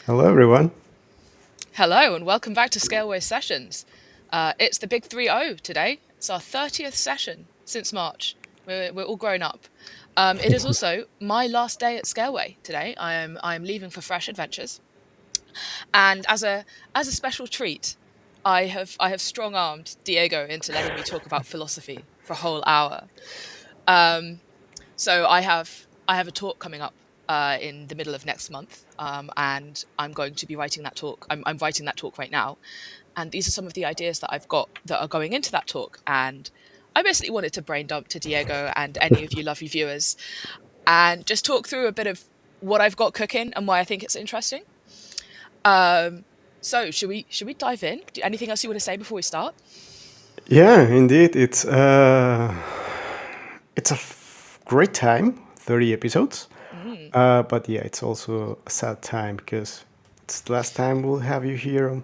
Hello, everyone. Hello and welcome back to Scaleway Sessions. It's the big 3-0 today. It's our 30th session since March. We're all grown up. It is also my last day at Scaleway today. I am leaving for fresh adventures, and as a special treat, I have strong armed Diego into letting me talk about philosophy for a whole hour. Um, so I have a talk coming up in the middle of next month, and I'm going to be writing that talk. I'm writing that talk right now, and these are some of the ideas that I've got that are going into that talk. And I basically wanted to brain dump to Diego and any of you lovely viewers, and just talk through a bit of what I've got cooking and why I think it's interesting. Um, so should we dive in? Anything else you want to say before we start? Yeah, indeed, it's a great time. 30 episodes, Mm. but yeah, it's also a sad time because it's the last time we'll have you here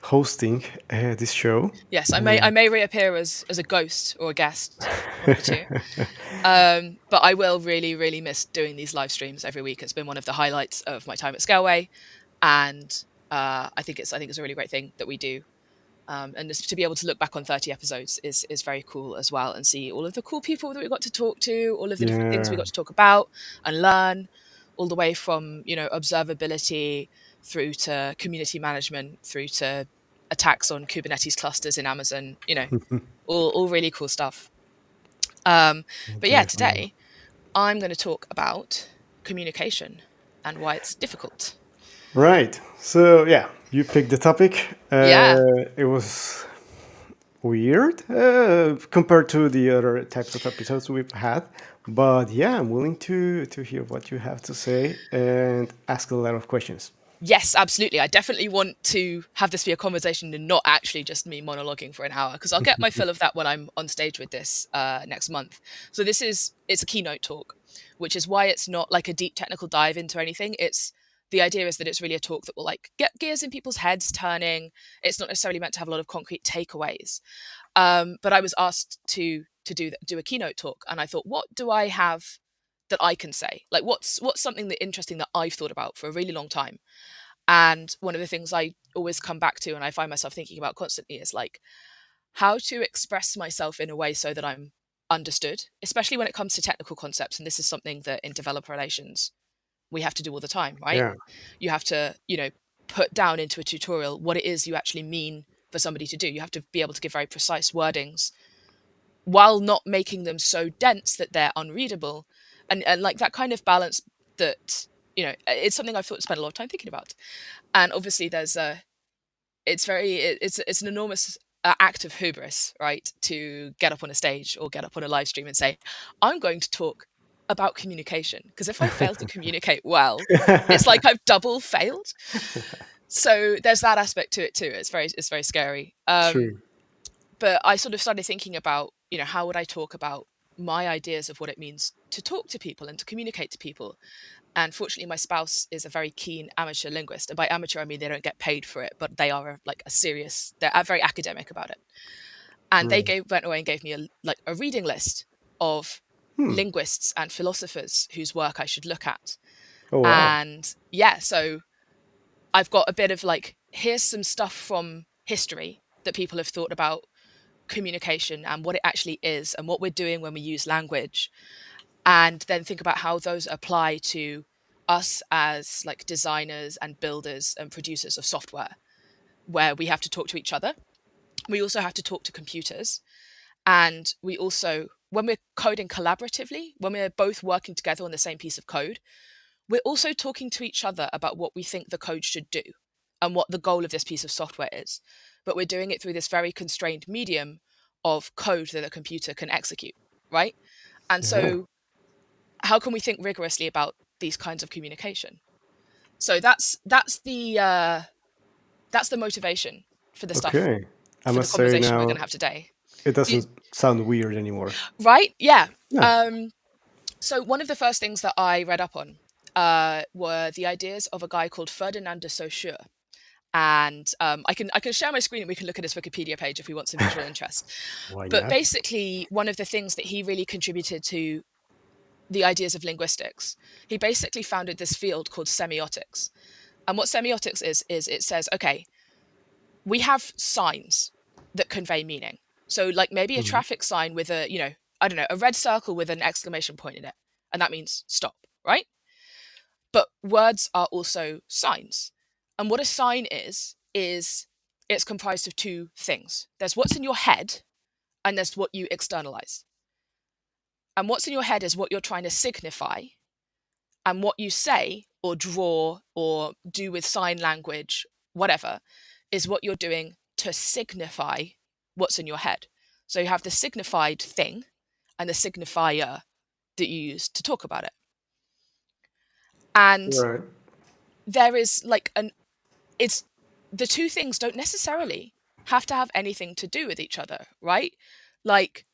hosting this show. Yes, I Uh, may reappear as a ghost or a guest, one of the two. But I will really, really miss doing these live streams every week. It's been one of the highlights of my time at Scaleway, and I think it's a really great thing that we do. And just to be able to look back on 30 episodes is very cool as well, and see all of the cool people that we got to talk to, all of the different things we yeah, got to talk about and learn, all the way from observability through to community management through to attacks on Kubernetes clusters in Amazon. All really cool stuff. But yeah, definitely. today I'm going to talk about communication and why it's difficult. Right. So yeah, you picked the topic. Yeah. It was weird compared to the other types of episodes we've had. But yeah, I'm willing to hear what you have to say and ask a lot of questions. Yes, absolutely. I definitely want to have this be a conversation and not actually just me monologuing for an hour, because I'll get my fill of that when I'm on stage with this next month. So it's a keynote talk, which is why it's not like a deep technical dive into anything. The idea is that it's really a talk that will like get gears in people's heads turning. It's not necessarily meant to have a lot of concrete takeaways. But I was asked to do a keynote talk, and I thought, what do I have that I can say? Like, what's something that interesting that I've thought about for a really long time? And one of the things I always come back to and I find myself thinking about constantly is like how to express myself in a way so that I'm understood, especially when it comes to technical concepts. And this is something that in developer relations we have to do all the time, right? Yeah. You have to, put down into a tutorial what it is you actually mean for somebody to do. You have to be able to give very precise wordings while not making them so dense that they're unreadable. And like that kind of balance that, it's something I've spent a lot of time thinking about. And obviously it's an enormous act of hubris, right, to get up on a stage or get up on a live stream and say, I'm going to talk about communication, because if I fail to communicate well, it's like I've double failed. So there's that aspect to it too. It's very scary. True. But I sort of started thinking about, how would I talk about my ideas of what it means to talk to people and to communicate to people. And fortunately, my spouse is a very keen amateur linguist. And by amateur, I mean they don't get paid for it, but they are they're very academic about it. And they Right. went away and gave me a reading list of Hmm. linguists and philosophers whose work I should look at. Oh wow. And yeah, so I've got a bit of here's some stuff from history that people have thought about communication and what it actually is and what we're doing when we use language, and then think about how those apply to us as like designers and builders and producers of software, where we have to talk to each other. We also have to talk to computers, and we also, when we're coding collaboratively, when we're both working together on the same piece of code, we're also talking to each other about what we think the code should do and what the goal of this piece of software is. But we're doing it through this very constrained medium of code that a computer can execute, right? And Yeah. so how can we think rigorously about these kinds of communication? So that's the motivation for the stuff, Okay. I for the must say conversation we're now going to have today. it You, doesn't sound weird anymore. right? Yeah. Yeah. So one of the first things that I read up on were the ideas of a guy called Ferdinand de Saussure. And I can share my screen and we can look at his Wikipedia page if we want some visual interest. Why But not? basically, one of the things that he really contributed to the ideas of linguistics, he basically founded this field called semiotics. And what semiotics is it says, okay, we have signs that convey meaning. So like maybe a Mhm. traffic sign with a, I don't know, a red circle with an exclamation point in it. And that means stop, right? But words are also signs. And what a sign is it's comprised of two things. There's what's in your head and there's what you externalize. And what's in your head is what you're trying to signify. And what you say or draw or do with sign language, whatever, is what you're doing to signify what's in your head. So you have the signified thing and the signifier that you use to talk about it. And Right. there is like it's the two things don't necessarily have to have anything to do with each other, right? Like,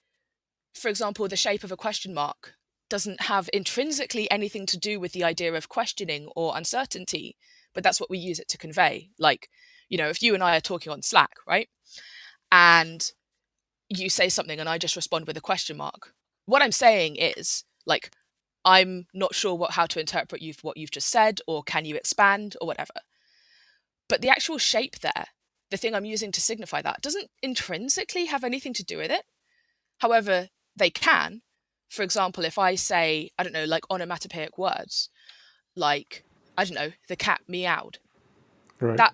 for example, the shape of a question mark doesn't have intrinsically anything to do with the idea of questioning or uncertainty, but that's what we use it to convey. Like, if you and I are talking on Slack, right? And you say something and I just respond with a question mark. What I'm saying is, like, I'm not sure how to interpret what you've just said, or can you expand, or whatever. But the actual shape there, the thing I'm using to signify that, doesn't intrinsically have anything to do with it. However, they can. For example, if I say, I don't know, like onomatopoeic words, like, I don't know, the cat meowed, Right. that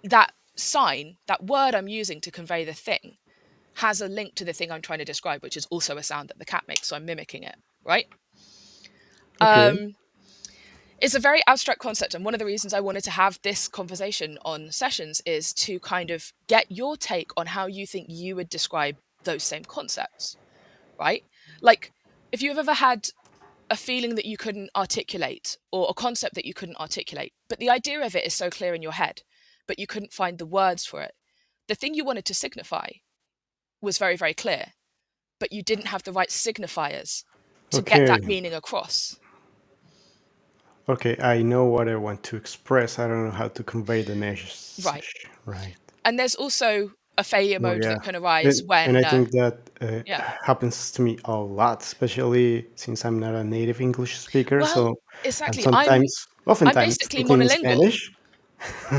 that sign, that word I'm using to convey the thing, has a link to the thing I'm trying to describe, which is also a sound that the cat makes. So I'm mimicking it, right? Okay. Um, it's a very abstract concept. And one of the reasons I wanted to have this conversation on sessions is to kind of get your take on how you think you would describe those same concepts, right? Like, if you've ever had a feeling that you couldn't articulate or a concept that you couldn't articulate, but the idea of it is so clear in your head, but you couldn't find the words for it. The thing you wanted to signify was very, very clear, but you didn't have the right signifiers to get that Okay. meaning across. Okay. I know what I want to express. I don't know how to convey the Right. message. Right. And there's also a failure Oh mode yeah. that can arise And when, I think that yeah. happens to me a lot, especially since I'm not a native English speaker. Well, So, and exactly. sometimes, I'm oftentimes, basically speaking in monolingual, Spanish.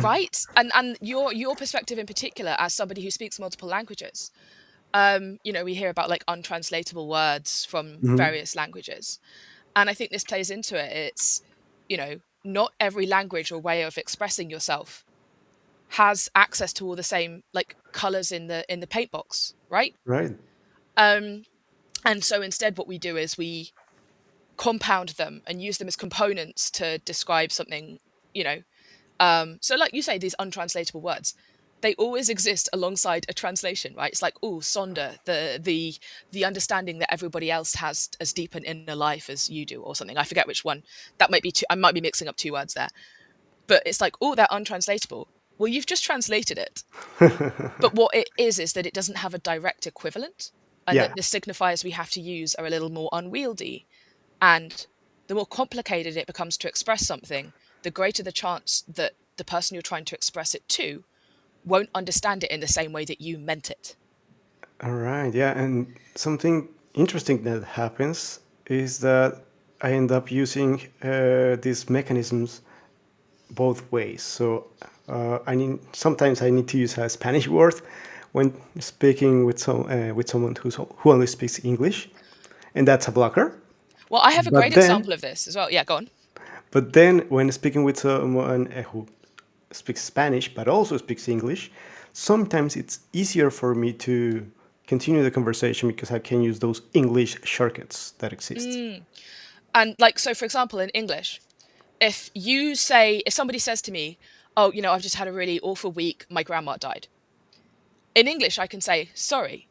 right? And your perspective in particular, as somebody who speaks multiple languages, we hear about like untranslatable words from Mhm. various languages. And I think this plays into it. It's, not every language or way of expressing yourself has access to all the same like colors in the paint box, right? Right. Um, and so instead what we do is we compound them and use them as components to describe something, you know. So like you say, these untranslatable words, they always exist alongside a translation, right? It's like, oh, sonder, the understanding that everybody else has as deep an inner life as you do, or something. I forget which one. That might be two, I might be mixing up two words there. But it's like, oh, they're untranslatable. Well, you've just translated it. But what it is that it doesn't have a direct equivalent, and that Yeah. the signifiers we have to use are a little more unwieldy. And the more complicated it becomes to express something, the greater the chance that the person you're trying to express it to won't understand it in the same way that you meant it. All right. Yeah. And something interesting that happens is that I end up using these mechanisms both ways. So I need sometimes I need to use a Spanish word when speaking with someone who only speaks English, and that's a blocker. Well, I have a great But then, example of this as well. Yeah, go on. when speaking with someone who speaks Spanish but also speaks English, sometimes it's easier for me to continue the conversation because I can use those English shortcuts that exist. And like, so for example, in English, if somebody says to me, oh, I've just had a really awful week, my grandma died. In English, I can say sorry.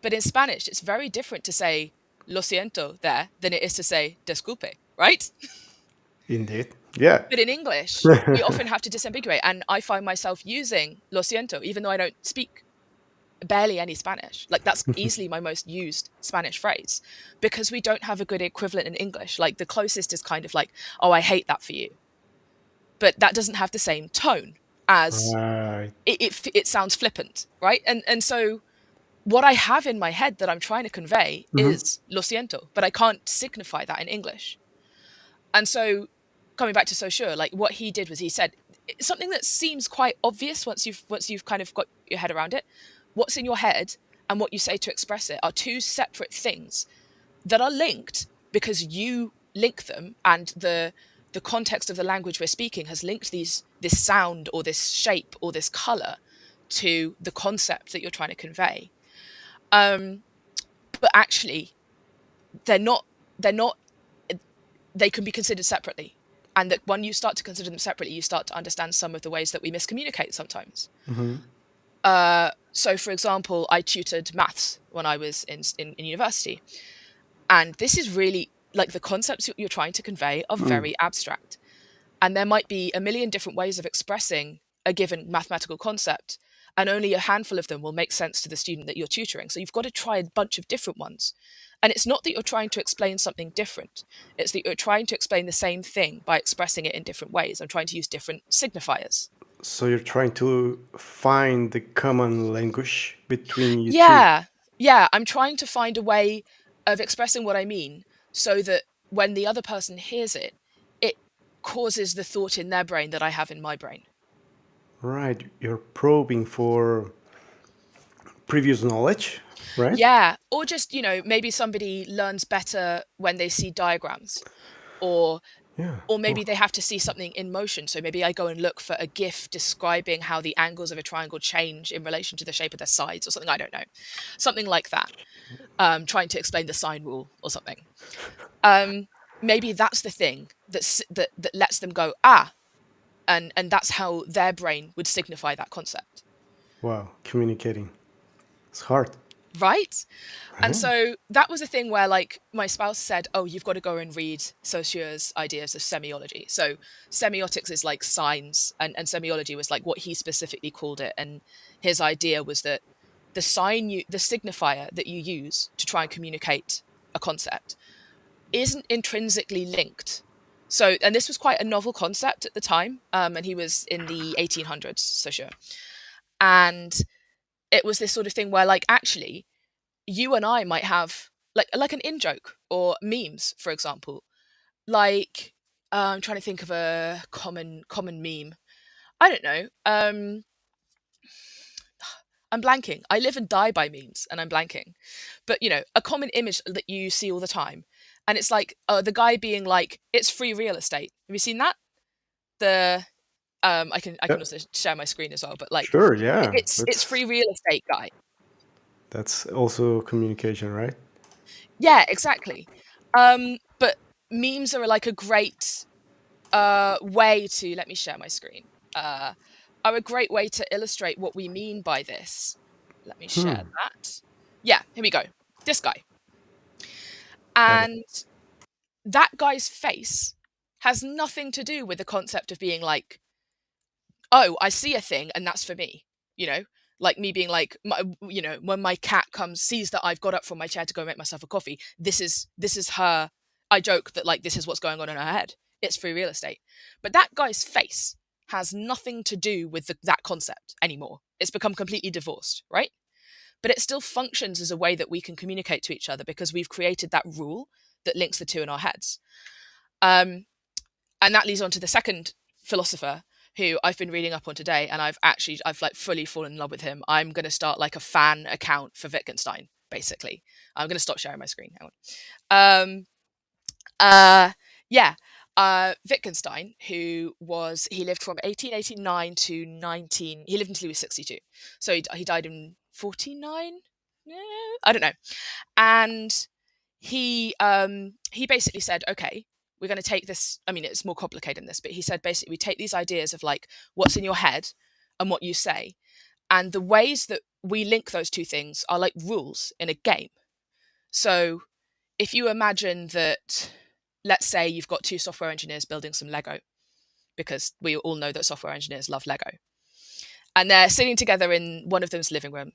But in Spanish, it's very different to say lo siento there than it is to say disculpe, right? Indeed. Yeah. But in English, we often have to disambiguate. And I find myself using lo siento, even though I don't speak barely any Spanish. Like, that's easily my most used Spanish phrase because we don't have a good equivalent in English. Like, the closest is kind of like, oh, I hate that for you. But that doesn't have the same tone as Right. it sounds flippant, right? And so what I have in my head that I'm trying to convey Mhm. is lo siento, but I can't signify that in English. And so coming back to Saussure, like what he did was he said something that seems quite obvious once you've kind of got your head around it. What's in your head and what you say to express it are two separate things that are linked because you link them, and the context of the language we're speaking has linked this sound or this shape or this color to the concept that you're trying to convey. But actually, they're not. They're not. They can be considered separately, and that when you start to consider them separately, you start to understand some of the ways that we miscommunicate sometimes. So, for example, I tutored maths when I was in university, and this is really like the concepts you're trying to convey are very abstract. And there might be a million different ways of expressing a given mathematical concept, and only a handful of them will make sense to the student that you're tutoring. So you've got to try a bunch of different ones. And it's not that you're trying to explain something different, it's that you're trying to explain the same thing by expressing it in different ways. I'm trying to use different signifiers. So you're trying to find the common language between you two. Yeah, yeah, I'm trying to find a way of expressing what I mean so that when the other person hears it, it causes the thought in their brain that I have in my brain. Right, you're probing for previous knowledge, right? Yeah, or just, maybe somebody learns better when they see diagrams, or Yeah. or Oh, maybe they have to see something in motion. So maybe I go and look for a GIF describing how the angles of a triangle change in relation to the shape of their sides or something. I don't know. Something like that. Trying to explain the sine rule or something. Um, Maybe that's the thing that lets them go, and that's how their brain would signify that concept. wow, communicating. It's hard. Right? And Yeah. so that was a thing where, like, my spouse said, "Oh, you've got to go and read Saussure's ideas of semiology." So semiotics is like signs, and semiology was like what he specifically called it. And his idea was that the signifier that you use to try and communicate a concept isn't intrinsically linked. So, and this was quite a novel concept at the time, and he was in the 1800s, Saussure. And it was this sort of thing where, like, actually, you and I might have like an in joke or memes, for example. Like, I'm trying to think of a common meme. I don't know. I'm blanking. I live and die by memes, and I'm blanking. But a common image that you see all the time, and it's like the guy being like, "It's free real estate." Have you seen that? The I can Yeah. also share my screen as well. But like, Sure, yeah. it's free real estate guy. That's also communication, right? Yeah, exactly. But memes are like a great way to let me share my screen. Are a great way to illustrate what we mean by this. Let me share that. Yeah, here we go. This guy. Got it. And that guy's face has nothing to do with the concept of being like, oh, I see a thing and that's for me. You know, like me being like, when my cat comes, sees that I've got up from my chair to go make myself a coffee. This is her. I joke that like this is what's going on in her head. It's free real estate. But that guy's face has nothing to do with that concept anymore. It's become completely divorced, right? But it still functions as a way that we can communicate to each other because we've created that rule that links the two in our heads. Um, and that leads on to the second philosopher who I've been reading up on today, and I've like fully fallen in love with him. I'm going to start like a fan account for Wittgenstein. Basically, I'm going to stop sharing my screen. Hang on. Yeah. Wittgenstein, he lived from 1889 to 19. He lived until he was 62, so he died in 49. I don't know. And he basically said, okay, we're going to take this. I mean, it's more complicated than this, but he said basically we take these ideas of like what's in your head and what you say, and the ways that we link those two things are like rules in a game. So if you imagine that, let's say you've got two software engineers building some Lego, because we all know that software engineers love Lego, and they're sitting together in one of them's living room,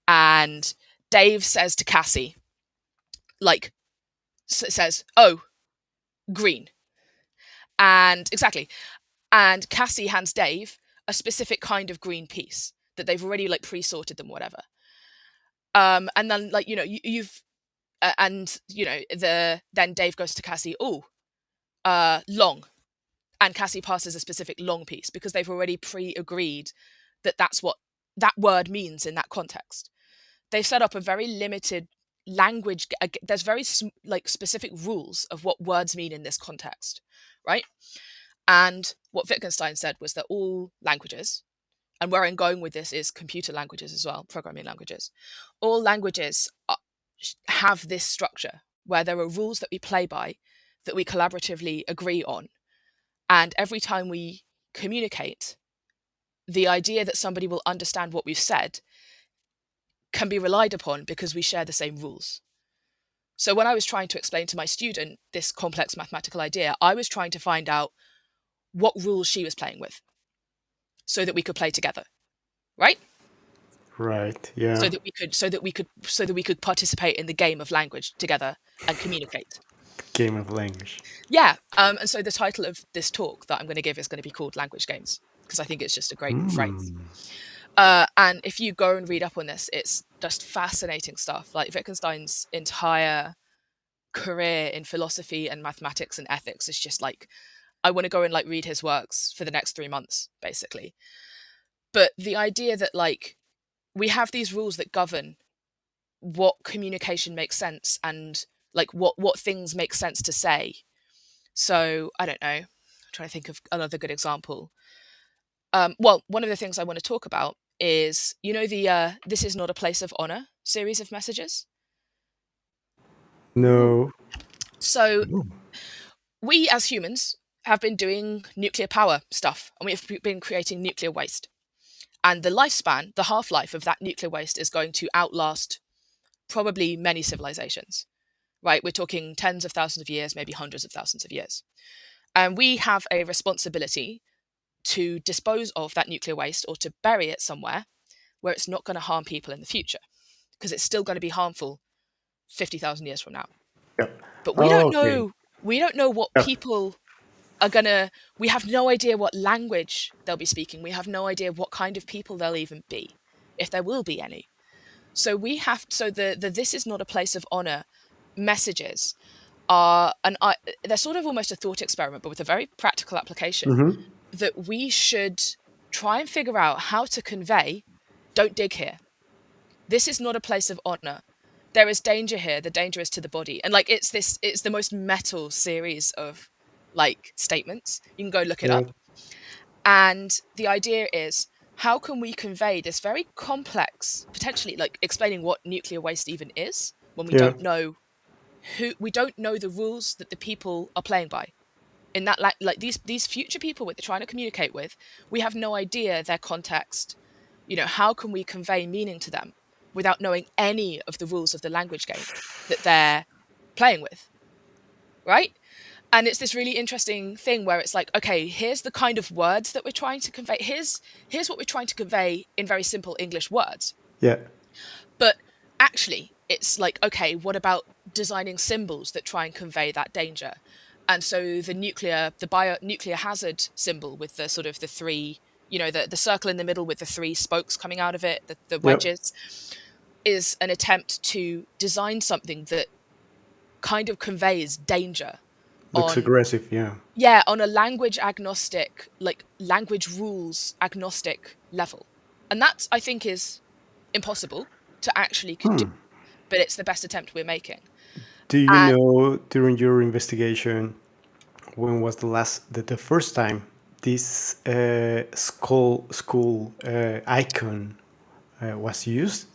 and Dave says to Cassie, like, says, "Oh, green." And exactly. And Cassie hands Dave a specific kind of green piece that they've already like pre-sorted them, whatever. And then like, you've and then Dave goes to Cassie, "Oh, long." and Cassie passes a specific long piece because they've already pre-agreed that that's what that word means in that context. They've set up a very limited language. There's very like specific rules of what words mean in this context, right? And what Wittgenstein said was that all languages, and where I'm going with this is computer languages as well, programming languages, all languages have this structure where there are rules that we play by, that we collaboratively agree on. And every time we communicate, the idea that somebody will understand what we've said can be relied upon because we share the same rules. So when I was trying to explain to my student this complex mathematical idea, I was trying to find out what rules she was playing with so that we could play together, right? Right. Yeah. So that we could participate in the game of language together and communicate. Game of language. Yeah. And so the title of this talk that I'm going to give is going to be called Language Games, because I think it's just a great phrase. And if you go and read up on this, it's just fascinating stuff. Like Wittgenstein's entire career in philosophy and mathematics and ethics is just like, I want to go and like read his works for the next 3 months, basically. But the idea that like we have these rules that govern what communication makes sense and like what things make sense to say. So I don't know. I'm trying to think of another good example. Well, one of the things I want to talk about is, you know, the "This is not a place of honor" series of messages. No. So we as humans have been doing nuclear power stuff, and we have been creating nuclear waste. And the lifespan, the half-life of that nuclear waste is going to outlast probably many civilizations, right? We're talking tens of thousands of years, maybe hundreds of thousands of years. And we have a responsibility to dispose of that nuclear waste or to bury it somewhere where it's not going to harm people in the future, because it's still going to be harmful 50,000 years from now. Yep. But Oh, okay. we don't know what Yep. people are going to, we have no idea what language they'll be speaking. We have no idea what kind of people they'll even be, if there will be any. So we have, so the "This is not a place of honor" messages are, they're sort of almost a thought experiment, but with a very practical application, that we should try and figure out how to convey, don't dig here. This is not a place of honor. There is danger here. The danger is to the body. And like, it's the most metal series of like statements. You can go look it Yeah. up. And the idea is, how can we convey this very complex, potentially like explaining what nuclear waste even is when we Yeah. don't know we don't know the rules that the people are playing by. In that, like these future people that they're trying to communicate with, we have no idea their context. You know, how can we convey meaning to them without knowing any of the rules of the language game that they're playing with, right? And it's this really interesting thing where it's like, okay, here's the kind of words that we're trying to convey. Here's what we're trying to convey in very simple English words. Yeah. But actually, it's like, okay, what about designing symbols that try and convey that danger? And so the nuclear hazard symbol with the sort of the three, you know, the circle in the middle with the three spokes coming out of it, the Yep. wedges, is an attempt to design something that kind of conveys danger Looks on, aggressive. Yeah. yeah, on a language agnostic, like language rules agnostic level. And that, I think, is impossible to actually do, but it's the best attempt we're making. Do you And know during your investigation when was the first time this school icon was used?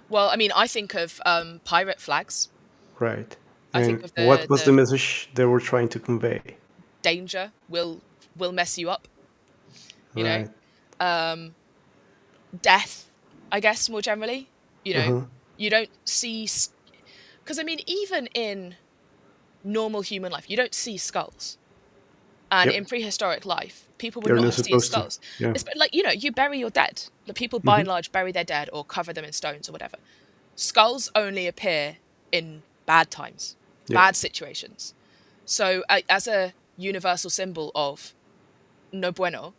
well, I mean, I think of pirate flags. Right. I think And of what was the the message they were trying to convey? danger will mess you up, you know. Right. Death, I guess, more generally. You know, you don't see, because I mean, even in normal human life, you don't see skulls. And Yep. in prehistoric life, people would They're not not have seen supposed to. skulls. Yeah. It's like, you know, you bury your dead. The people, by and large, bury their dead or cover them in stones or whatever. Skulls only appear in bad times, Yeah. bad situations. So as a universal symbol of no bueno,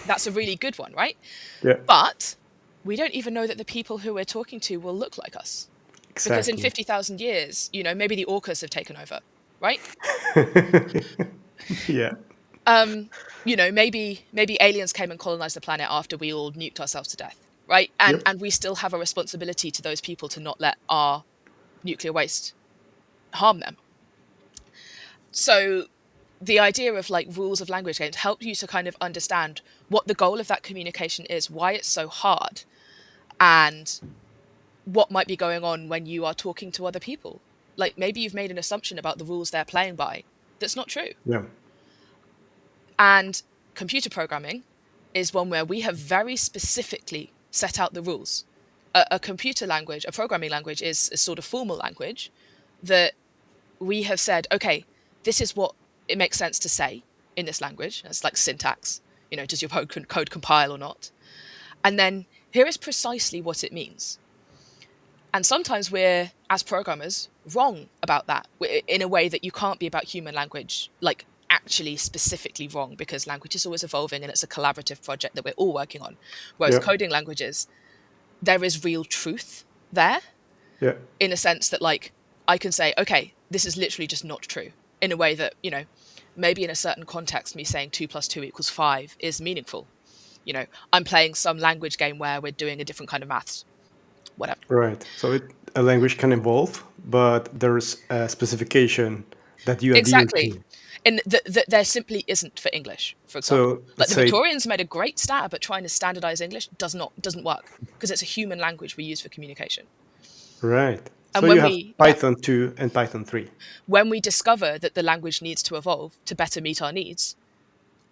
that's a really good one, right? Yeah. But we don't even know that the people who we're talking to will look like us. Because in Exactly. 50,000 years, you know, maybe the orcas have taken over, right? Yeah. Maybe aliens came and colonized the planet after we all nuked ourselves to death, right? Yep. And we still have a responsibility to those people to not let our nuclear waste harm them. So the idea of like rules of language games help you to kind of understand what the goal of that communication is, why it's so hard, and what might be going on when you are talking to other people. Like maybe you've made an assumption about the rules they're playing by that's not true. Yeah. And computer programming is one where we have very specifically set out the rules. A computer language, a programming language, is a sort of formal language that we have said, okay, this is what it makes sense to say in this language. It's like syntax. Does your code compile or not? And then here is precisely what it means. And sometimes we're, as programmers, wrong about that in a way that you can't be about human language, like actually specifically wrong, because language is always evolving and it's a collaborative project that we're all working on. Whereas Yeah. coding languages, there is real truth there, Yeah. in a sense that like I can say, okay, this is literally just not true, in a way that, maybe in a certain context, me saying 2 + 2 = 5 is meaningful. I'm playing some language game where we're doing a different kind of maths, whatever. Right. So a language can evolve, but there's a specification that you adhere Exactly. to. And that there simply isn't for English, for example. So Like let's the say, Victorians made a great stab at trying to standardize English, doesn't work, because it's a human language we use for communication. right. So And you have Python 2 and Python 3. when we discover that the language needs to evolve to better meet our needs,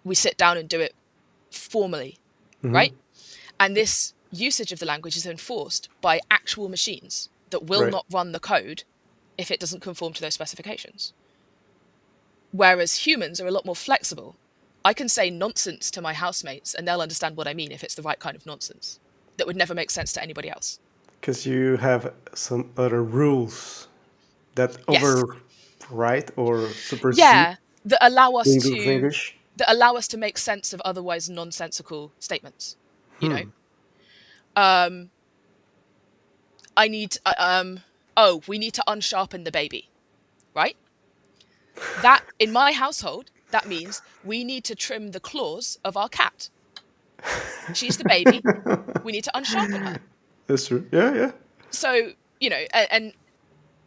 we sit down and do it formally, right? And this usage of the language is enforced by actual machines that will Right. not run the code if it doesn't conform to those specifications. Whereas humans are a lot more flexible. I can say nonsense to my housemates and they'll understand what I mean if it's the right kind of nonsense that would never make sense to anybody else. Because you have some other rules that Yes. override or supersede Yeah, that allow the us English to language. make sense of otherwise nonsensical statements. You know, I need we need to unsharpen the baby, right? That in my household, that means we need to trim the claws of our cat. She's the baby. We need to unsharpen her. That's true. Yeah, yeah. So,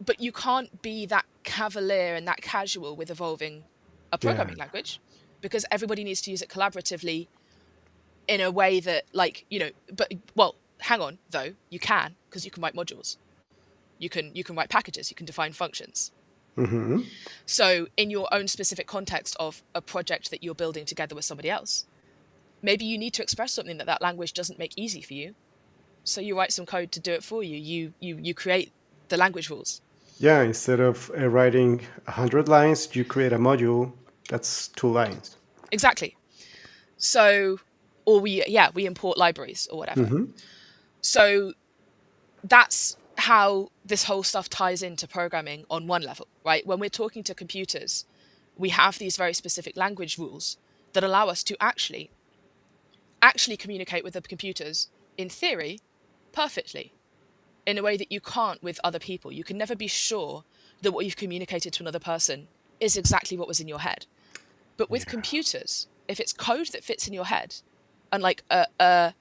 but you can't be that cavalier and that casual with evolving a Yeah. programming language, because everybody needs to use it collaboratively in a way that well, hang on though, you can, because you can write modules. You can write packages, you can define functions. So in your own specific context of a project that you're building together with somebody else, maybe you need to express something that language doesn't make easy for you. So you write some code to do it for you. You create the language rules. Yeah, instead of writing 100 lines, you create a module that's 2 lines. Exactly. So, or we import libraries or whatever. So that's how this whole stuff ties into programming on one level, right? When we're talking to computers, we have these very specific language rules that allow us to actually communicate with the computers, in theory, perfectly, in a way that you can't with other people. You can never be sure that what you've communicated to another person is exactly what was in your head. But with computers, if it's code that fits in your head, and like a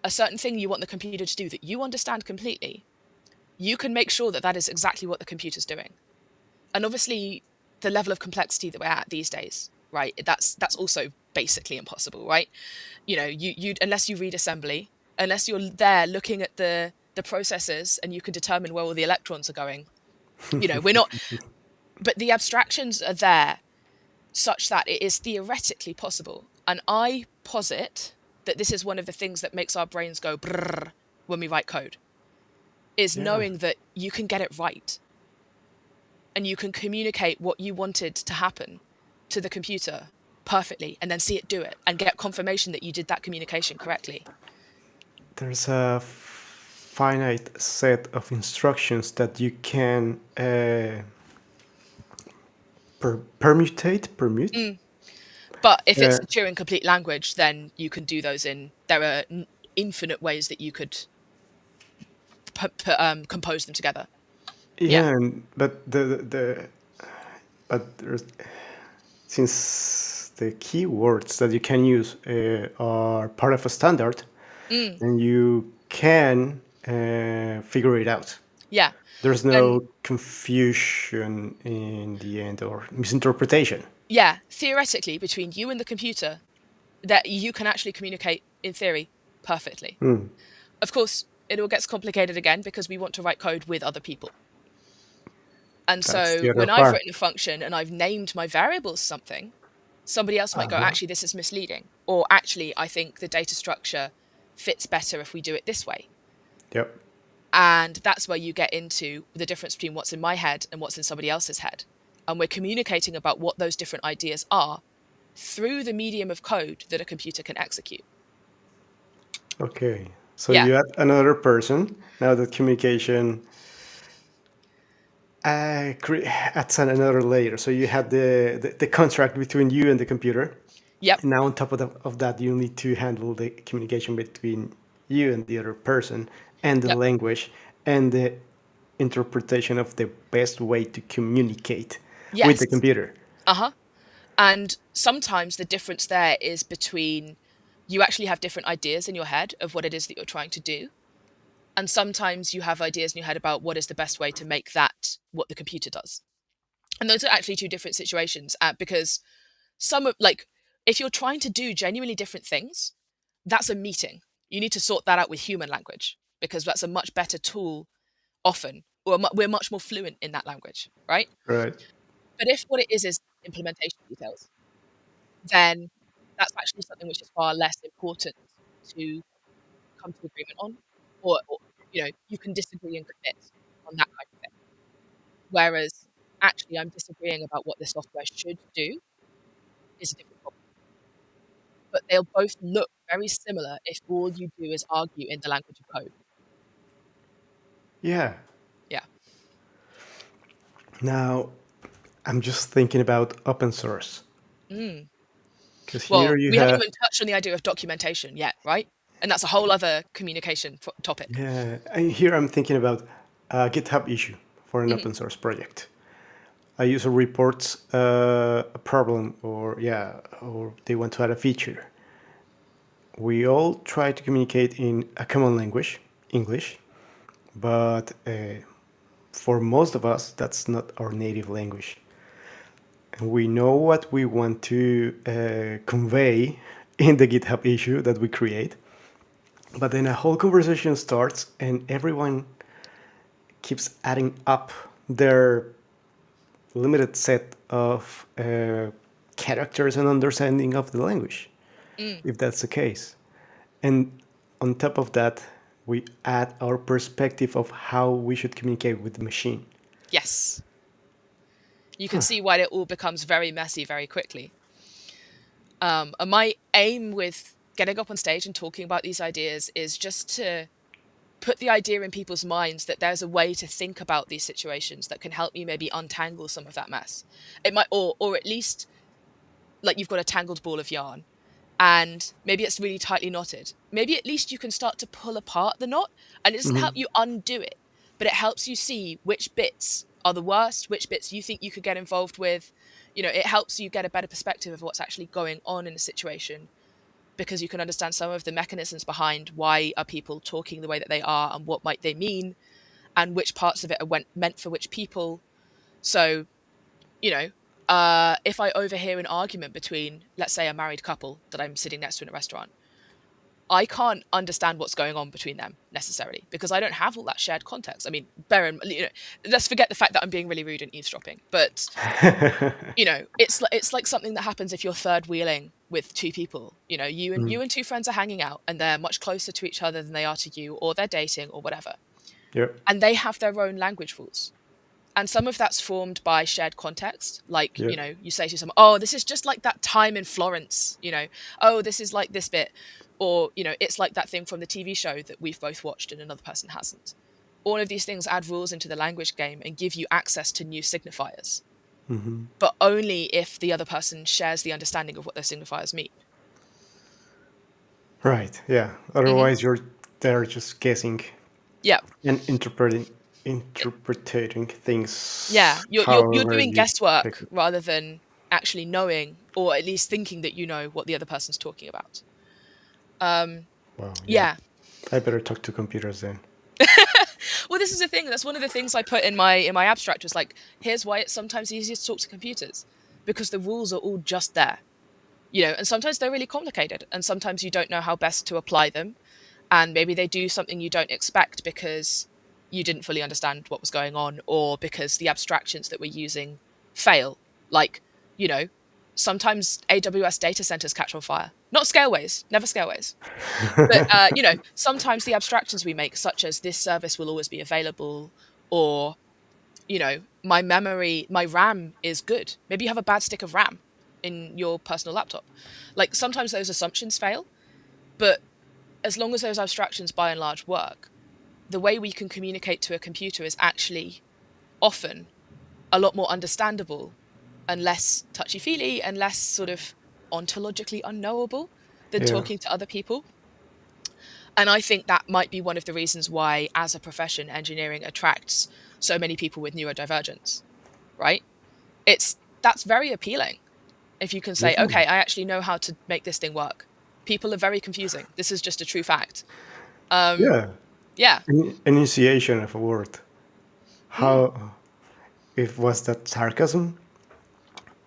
certain thing you want the computer to do that you understand completely, you can make sure that is exactly what the computer's doing. And obviously, the level of complexity that we're at these days, right? That's also basically impossible, right? You unless you read assembly, unless you're there looking at the processes and you can determine where all the electrons are going, we're not. But the abstractions are there such that it is theoretically possible. And I posit that this is one of the things that makes our brains go brrr when we write code, is knowing that you can get it right. And you can communicate what you wanted to happen to the computer perfectly and then see it do it and get confirmation that you did that communication correctly. There's a finite set of instructions that you can permute. But if it's a Turing complete language, then you can do those there are infinite ways that you could compose them together. But there's, since the keywords that you can use are part of a standard, Mm, then you can figure it out. yeah. There's And no confusion in the end or misinterpretation. yeah, theoretically, between you and the computer, that you can actually communicate in theory perfectly. Hmm. Of course, it all gets complicated again because we want to write code with other people. And That's so the other when I've part. written a function and I've named my variables something, somebody else might go, Uh-huh. actually, this is misleading. Or actually, I think the data structure fits better if we do it this way. Yep. And that's where you get into the difference between what's in my head and what's in somebody else's head. And we're communicating about what those different ideas are through the medium of code that a computer can execute. Okay. So Yeah. you add another person. Now that communication adds another layer. So you had the contract between you and the computer. Yep. And now on top of that, you need to handle the communication between you and the other person and the Yep. language and the interpretation of the best way to communicate with the Yes. computer. Uh-huh. And sometimes the difference there is between you actually have different ideas in your head of what it is that you're trying to do. And sometimes you have ideas in your head about what is the best way to make that what the computer does. And those are actually two different situations because some of like if you're trying to do genuinely different things, that's a meeting. You need to sort that out with human language because that's a much better tool often, or we're much more fluent in that language, right? Right. But if what it is implementation details, then that's actually something which is far less important to come to agreement on, or you can disagree and commit on that kind of thing. Whereas actually, I'm disagreeing about what the software should do is a different problem. But they'll both look very similar if all you do is argue in the language of code. Yeah. Yeah. Now, I'm just thinking about open source Mm. because here Well, you we haven't have, even touched on the idea of documentation yet, right? And that's a whole other communication topic. yeah, and here I'm thinking about a GitHub issue for an Mhm. open source project. A user reports a problem, or yeah, or they want to add a feature. We all try to communicate in a common language, English, but for most of us, that's not our native language. And we know what we want to convey in the GitHub issue that we create, but then a whole conversation starts, and everyone keeps adding up their limited set of characters and understanding of the language, Mm. if that's the case. And on top of that, we add our perspective of how we should communicate with the machine. Yes. You can see why it all becomes very messy very quickly. And my aim with getting up on stage and talking about these ideas is just to put the idea in people's minds that there's a way to think about these situations that can help you maybe untangle some of that mess. It might, or at least like you've got a tangled ball of yarn and maybe it's really tightly knotted. Maybe at least you can start to pull apart the knot, and it doesn't help you undo it, but it helps you see which bits are the worst, which bits you think you could get involved with. It helps you get a better perspective of what's actually going on in a situation because you can understand some of the mechanisms behind why are people talking the way that they are and what might they mean and which parts of it are meant for which people. So, you know, if I overhear an argument between, let's say, a married couple that I'm sitting next to in a restaurant, I can't understand what's going on between them necessarily because I don't have all that shared context. I mean, let's forget the fact that I'm being really rude and eavesdropping, but it's like something that happens if you're third wheeling with two people. You and two friends are hanging out and they're much closer to each other than they are to you, or they're dating or whatever, Yep. and they have their own language rules. And some of that's formed by shared context, like Yep. you say to someone, oh, this is just like that time in Florence, oh, this is like this bit, or it's like that thing from the TV show that we've both watched and another person hasn't. All of these things add rules into the language game and give you access to new signifiers, but only if the other person shares the understanding of what those signifiers mean. Right. Yeah. Hmm. Otherwise, you're there just guessing Yeah. and interpreting things Yeah, you're however doing you take guesswork it. rather than actually knowing, or at least thinking that you know what the other person's talking about. Wow. Yeah. Yeah. I better talk to computers then. Well, this is the thing. That's one of the things I put in my abstract was like, here's why it's sometimes easier to talk to computers, because the rules are all just there, and sometimes they're really complicated, and sometimes you don't know how best to apply them, and maybe they do something you don't expect because you didn't fully understand what was going on, or because the abstractions that we're using fail. Like, you know, sometimes AWS data centers catch on fire. Not Scaleways, never Scaleways. But sometimes the abstractions we make, such as this service will always be available, or my memory, my RAM is good. Maybe you have a bad stick of RAM in your personal laptop. Like sometimes those assumptions fail, but as long as those abstractions by and large work, the way we can communicate to a computer is actually often a lot more understandable and less touchy-feely and less sort of ontologically unknowable than Yeah. talking to other people. And I think that might be one of the reasons why, as a profession, engineering attracts so many people with neurodivergence, right? That's very appealing. If you can say, Yeah. okay, I actually know how to make this thing work. People are very confusing. This is just a true fact. Um, Yeah. yeah. Initiation of a word. Mm. How, if was that sarcasm?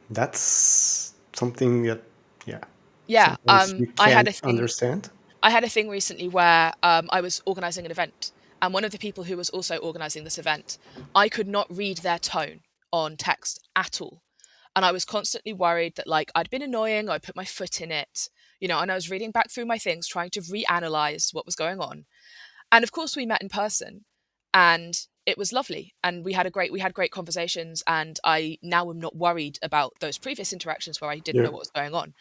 That's something that, yeah, Yeah. sometimes you I had can't a thing. understand. I had a thing recently where I was organizing an event, and one of the people who was also organizing this event, I could not read their tone on text at all. And I was constantly worried that like I'd been annoying, I put my foot in it, and I was reading back through my things, trying to reanalyze what was going on. And of course we met in person, and it was lovely, and we had great conversations, and I now am not worried about those previous interactions where I didn't Yeah. know what was going on.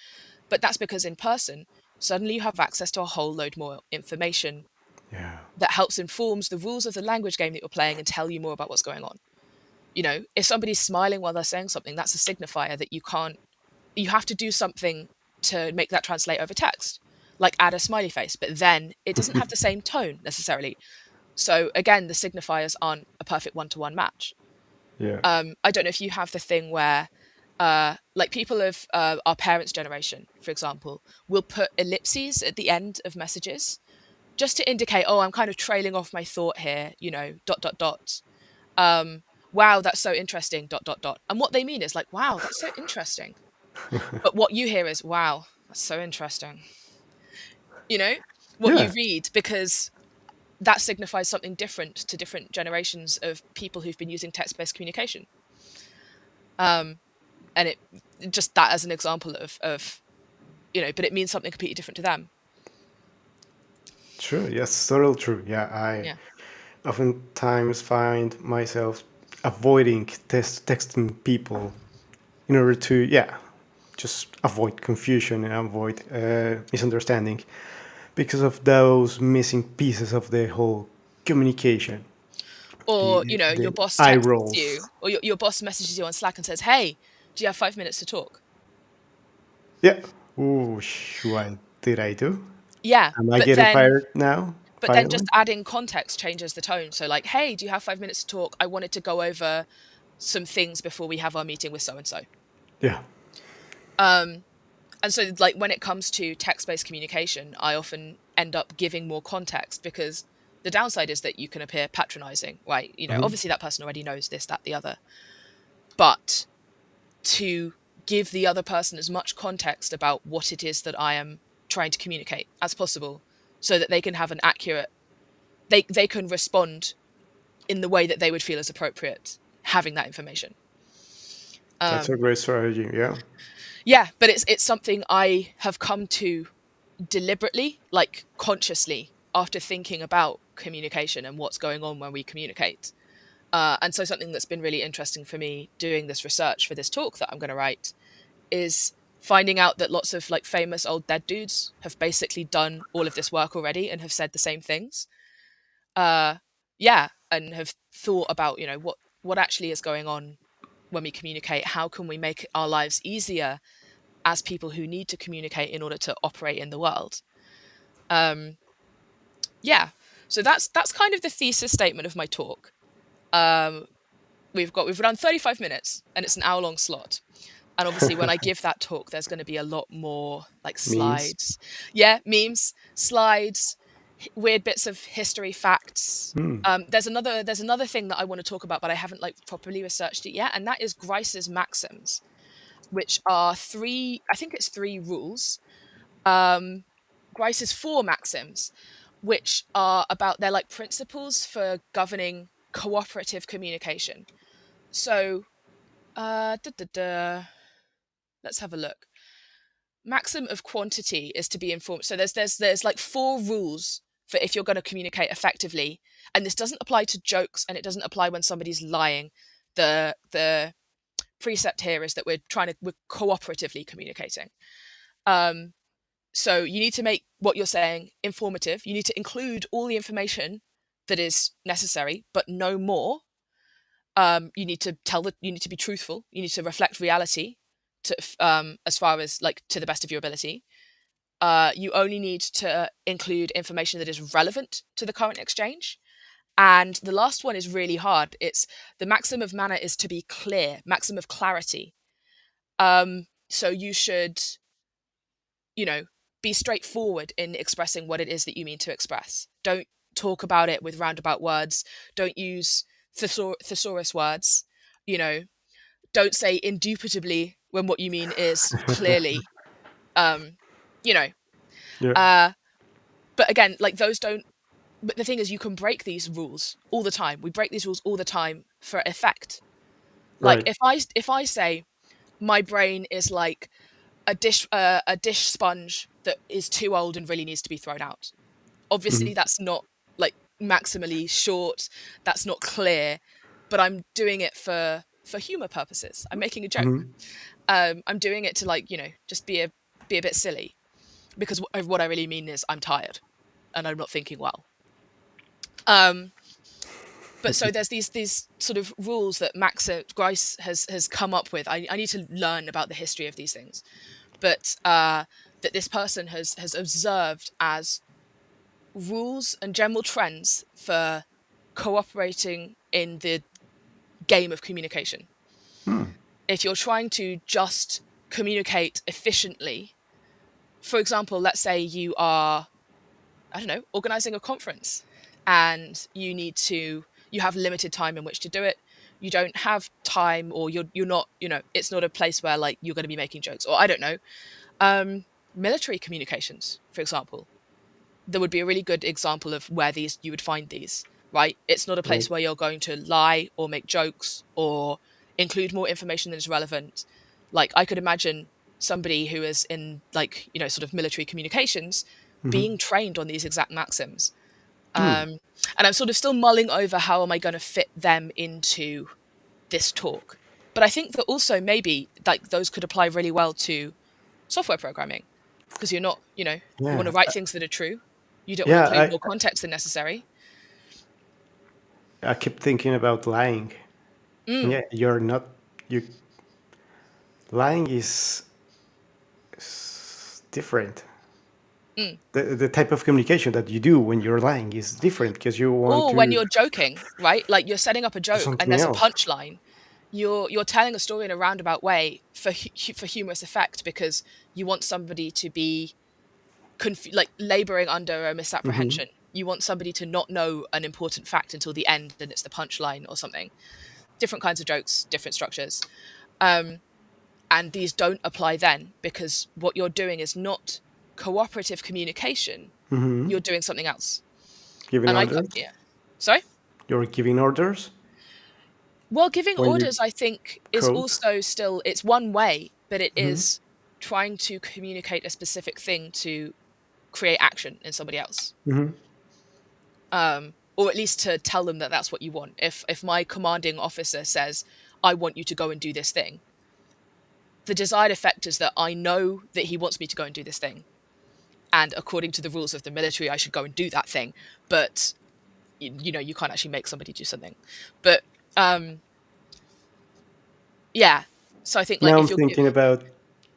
But that's because in person, suddenly you have access to a whole load more information Yeah. that helps informs the rules of the language game that you're playing and tell you more about what's going on. If somebody's smiling while they're saying something, that's a signifier that you have to do something to make that translate over text, like add a smiley face, but then it doesn't have the same tone necessarily. So again, the signifiers aren't a perfect one-to-one match. Yeah. I don't know if you have the thing where like people of our parents' generation, for example, will put ellipses at the end of messages just to indicate, oh, I'm kind of trailing off my thought here, dot, dot, dot. Wow, that's so interesting, dot, dot, dot. And what they mean is like, wow, that's so interesting. But what you hear is, wow, that's so interesting. You know, what you Yeah. read, because that signifies something different to different generations of people who've been using text-based communication. Um, and it just that as an example of but it means something completely different to them. True. Yes. Total true. Yeah. I Yeah. oftentimes find myself avoiding texting people in order to, yeah, just avoid confusion and avoid misunderstanding because of those missing pieces of the whole communication. Or, your The boss eye texts you, rolls. or your boss messages you on Slack and says, hey, do you have 5 minutes to talk? Yeah. Ooh, what did I do? Yeah, Am I but getting then fired now? but then just Finally? adding context changes the tone. So like, hey, do you have 5 minutes to talk? I wanted to go over some things before we have our meeting with so and so. Yeah. And so like when it comes to text-based communication, I often end up giving more context, because the downside is that you can appear patronizing, right? Mhm. Obviously that person already knows this, that, the other. But to give the other person as much context about what it is that I am trying to communicate as possible, so that they can have an accurate, they can respond in the way that they would feel is appropriate, having that information. That's a Um, great strategy. Yeah. yeah, but it's something I have come to deliberately, like consciously, after thinking about communication and what's going on when we communicate. And so something that's been really interesting for me doing this research for this talk that I'm going to write is finding out that lots of like famous old dead dudes have basically done all of this work already and have said the same things. Uh, yeah, and have thought about what actually is going on when we communicate. How can we make our lives easier as people who need to communicate in order to operate in the world? Um, yeah, so that's kind of the thesis statement of my talk. Um, we've done 35 minutes, and it's an hour long slot. And obviously, when I give that talk, there's going to be a lot more like Memes. slides. Yeah, memes, slides, weird bits of history, facts. Hmm. There's another thing that I want to talk about, but I haven't like properly researched it yet, and that is Grice's maxims, which are three. I think it's three rules. Grice's four maxims, which are about they're like principles for governing cooperative communication. So, duh, duh, duh. Let's have a look. Maxim of quantity is to be informed. So there's like four rules for if you're going to communicate effectively, and this doesn't apply to jokes, and it doesn't apply when somebody's lying. The precept here is that we're cooperatively communicating. Um, so you need to make what you're saying informative. You need to include all the information that is necessary, but no more. You need to you need to be truthful. You need to reflect reality to as far as like to the best of your ability. You only need to include information that is relevant to the current exchange. And the last one is really hard. It's the maxim of manner is to be clear, maxim of clarity. So you should, you know, be straightforward in expressing what it is that you mean to express. Don't talk about it with roundabout words. Don't use thesaurus words. You know, don't say indubitably when what you mean is clearly. You know, Yeah. uh, but again, like those don't. But the thing is, you can break these rules all the time. We break these rules all the time for effect. Like Right. if I say my brain is like a dish sponge that is too old and really needs to be thrown out. Hmm. Obviously, that's not like maximally short. That's not clear, but I'm doing it for humor purposes. I'm making a joke. Hmm. I'm doing it to like just be a bit silly because what I really mean is I'm tired and I'm not thinking well. Um, but so there's these sort of rules that Max Grice has come up with. I need to learn about the history of these things, but that this person has observed as rules and general trends for cooperating in the game of communication. Hmm. If you're trying to just communicate efficiently, for example, let's say you are, I don't know, organizing a conference and you have limited time in which to do it. You don't have time, or you're not, it's not a place where like you're going to be making jokes, or I don't know. Military communications, for example, there would be a really good example of where these you would find these, right? It's not a Right. place where you're going to lie or make jokes or include more information than is relevant. Like I could imagine somebody who is in like, sort of military communications Hmm. being trained on these exact maxims. Hmm. And I'm sort of still mulling over how am I going to fit them into this talk. But I think that also maybe like those could apply really well to software programming because you're not, you want to Yeah. write things that are true. You don't want to Yeah. include more context than necessary. I keep thinking about lying. And Mm, yeah, you're not. You lying is different. mm. The type of communication that you do when you're lying is different because you want Or when to you're joking, right? Like you're setting up a do joke and something there's a else. punchline. You're telling a story in a roundabout way for humorous effect because you want somebody to be like laboring under a Hmm. misapprehension. You want somebody to not know an important fact until the end and it's the punchline or something. Different kinds of jokes, different structures. Um, and these don't apply then because what you're doing is not cooperative communication. Hmm. You're doing something else. Giving And orders. yeah. Sorry? You're giving orders Well, giving when you orders, I think, is code. also still, it's one way, but it Hmm. is trying to communicate a specific thing to create action in somebody else. Hmm. Or at least to tell them that that's what you want. If my commanding officer says, I want you to go and do this thing, the desired effect is that I know that he wants me to go and do this thing. And according to the rules of the military, I should go and do that thing. But, you can't actually make somebody do something. But, yeah. So I think like Now I'm if you're, thinking about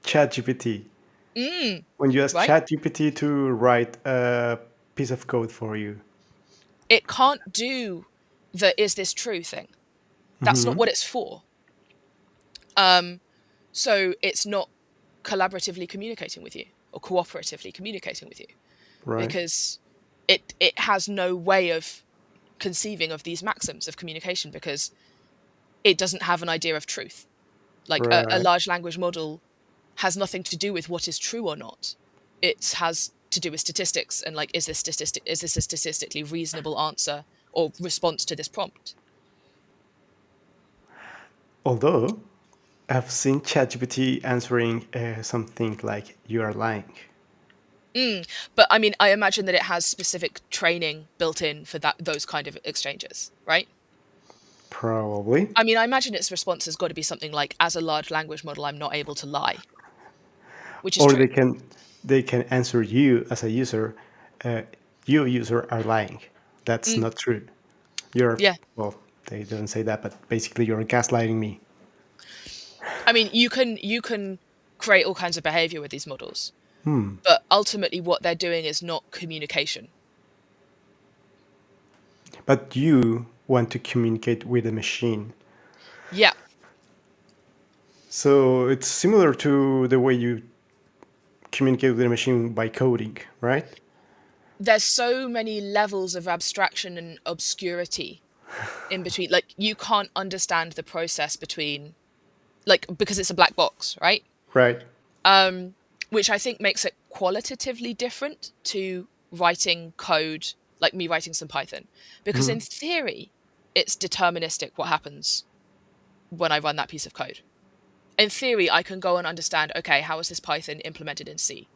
ChatGPT. mm, When you ask right? ChatGPT to write a piece of code for you. It can't do the is this true thing. That's not Hmm. what it's for. Um, So it's not collaboratively communicating with you or cooperatively communicating with you, Right. because it has no way of conceiving of these maxims of communication, because it doesn't have an idea of truth. Like a Right. large language model has nothing to do with what is true or not. It has to do with statistics and like, is this a statistically reasonable answer or response to this prompt? Although I've seen ChatGPT answering something like "you are lying." But I mean, I imagine that it has specific training built in for those kind of exchanges, right? Probably. I mean, I imagine its response has got to be something like, as a large language model, I'm not able to lie, which is Or true. they can answer you as a user. Uh, you user are lying. That's Mm, not true. You're yeah. well. They don't say that, but basically you're gaslighting me. I mean, you can create all kinds of behavior with these models, but ultimately what they're doing is not communication. But you want to communicate with a machine. Yeah, So it's similar to the way you communicate with a machine by coding, right? there's so many levels of abstraction and obscurity in between. Like, you can't understand the process between, like, because it's a black box, right? Right. Which I think makes it qualitatively different to writing code, like me writing some Python, because in theory it's deterministic what happens when I run that piece of code. In theory, I can go and understand, okay, how is this Python implemented in C?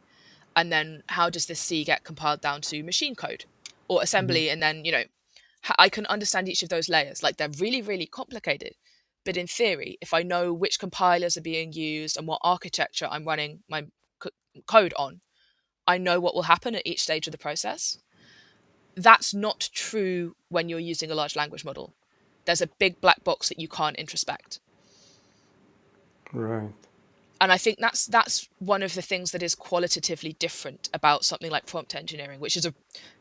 And then how does this C get compiled down to machine code or assembly? And then, I can understand each of those layers. Like, they're really, really complicated. But in theory, if I know which compilers are being used and what architecture I'm running my code on, I know what will happen at each stage of the process. That's not true when you're using a large language model. There's a big black box that you can't introspect. Right. And I think that's one of the things that is qualitatively different about something like prompt engineering, which is a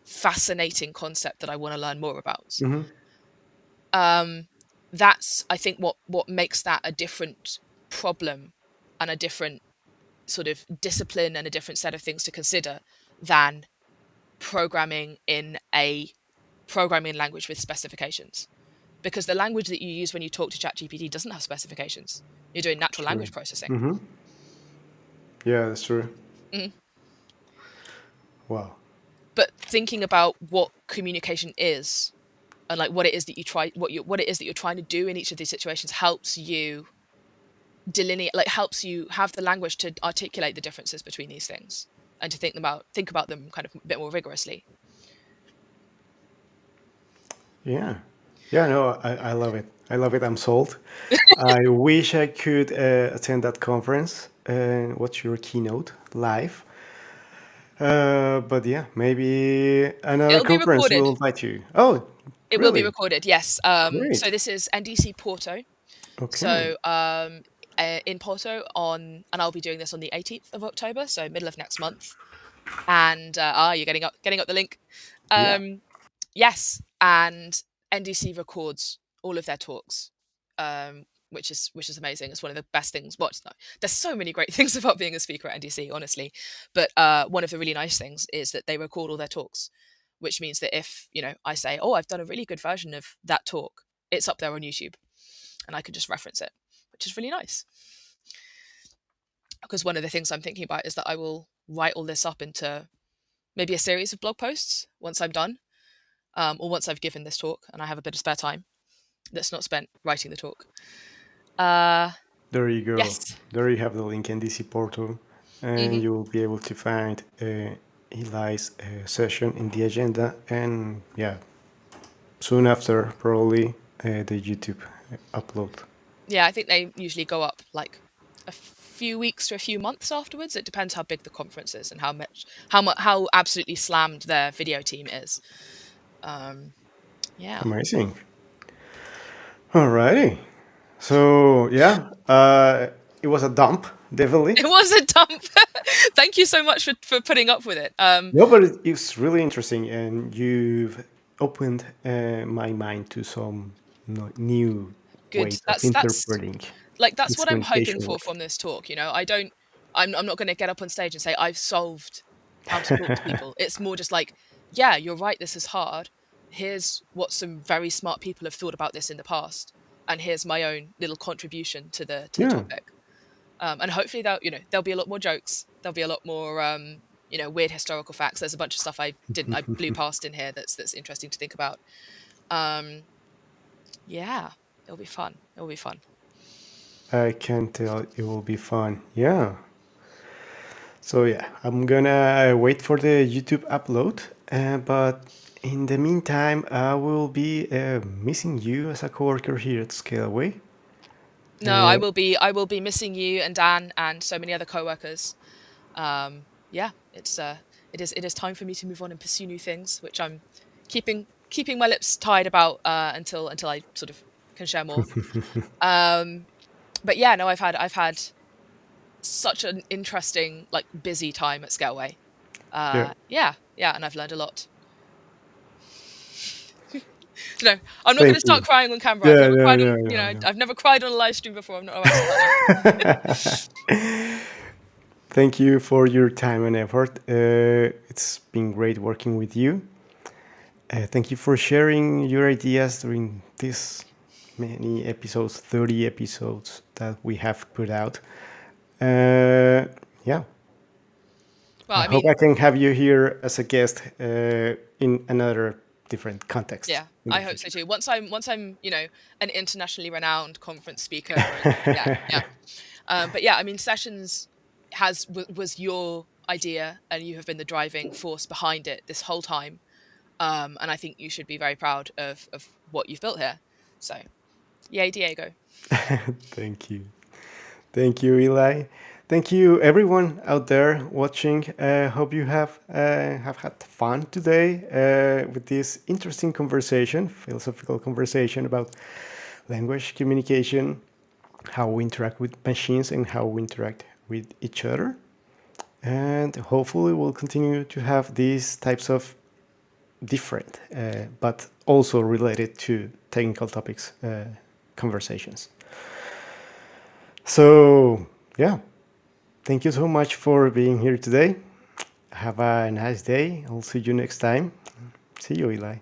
fascinating concept that I want to learn more about. That's, I think, what makes that a different problem and a different sort of discipline and a different set of things to consider than programming in a programming language with specifications. Because the language that you use when you talk to ChatGPT doesn't have specifications. You're doing natural True. language processing. Yeah, that's true. Mhm. Wow. But thinking about what communication is, and like what it is that you try, what it is that you're trying to do in each of these situations, helps you delineate, like helps you have the language to articulate the differences between these things and to think about them kind of a bit more rigorously. Yeah. Yeah, no, I love it. I love it. I'm sold. I wish I could attend that conference and watch your keynote live. But yeah, maybe another It'll be conference recorded. will invite you. Oh, It will be really? recorded, yes. So Great. this is NDC Porto. Okay. So in Porto and I'll be doing this on the 18th of October, so middle of next month. And you're getting up the link. Yeah. Yes, and NDC records all of their talks, which is amazing. It's one of the best things. Well, no, there's so many great things about being a speaker at NDC, honestly. But one of the really nice things is that they record all their talks, which means that if I say, "Oh, I've done a really good version of that talk," it's up there on YouTube, and I can just reference it, which is really nice. Because one of the things I'm thinking about is that I will write all this up into maybe a series of blog posts once I'm done, or once I've given this talk and I have a bit of spare time that's not spent writing the talk. Uh, There you go. yes. There you have the link in DC Portal, and Hmm. you will be able to find Eli's session in the agenda. And yeah, soon after, probably the YouTube upload. Yeah, I think they usually go up like a few weeks to a few months afterwards. It depends how big the conference is and how absolutely slammed their video team is. Um, yeah. Amazing. Alrighty. So yeah, it was a dump, definitely. It was a dump. Thank you so much for putting up with it. No, but it's really interesting, and you've opened my mind to some new Good. ways of That's interpreting. like that's It's what I'm hoping communication for work. from this talk. I'm not going to get up on stage and say I've solved how to talk to people. It's more just like, yeah, you're right, this is hard. Here's what some very smart people have thought about this in the past, and here's my own little contribution to the Yeah. topic. And hopefully there'll be a lot more jokes. There'll be a lot more weird historical facts. There's a bunch of stuff I blew past in here that's interesting to think about. Um, yeah, it'll be fun. It'll be fun. I can tell it will be fun. Yeah. So yeah, I'm gonna wait for the YouTube upload. But in the meantime, I will be missing you as a coworker here at Scaleway. No, Uh, I will be missing you and Dan and so many other coworkers. Yeah, it is time for me to move on and pursue new things, which I'm keeping my lips tied about until I sort of can share more. Um, but yeah, no, I've had such an interesting, like, busy time at Scaleway. yeah. Yeah, and I've learned a lot. No, I'm not going Thank to start you. crying on camera. I've Yeah, never no, cried on, no, no, I've never cried on a live stream before. I'm not about to start now. no. Thank you for your time and effort. It's been great working with you. Thank you for sharing your ideas during this many episodes, 30 episodes that we have put out. Yeah, Well, I I hope mean, I can have you here as a guest in another different context yeah, in the I hope so future. too. Once I'm an internationally renowned conference speaker, and yeah, yeah. But yeah, I mean, sessions was your idea, and you have been the driving force behind it this whole time. And I think you should be very proud of what you've built here. So, yay, Diego. Thank you. Thank you, Eli. Thank you, everyone out there watching. Hope you have had fun today with this interesting conversation, philosophical conversation about language communication, how we interact with machines, and how we interact with each other. And hopefully, we'll continue to have these types of different, but also related to technical topics conversations. So, yeah, thank you so much for being here today. Have a nice day. I'll see you next time. See you, Eli.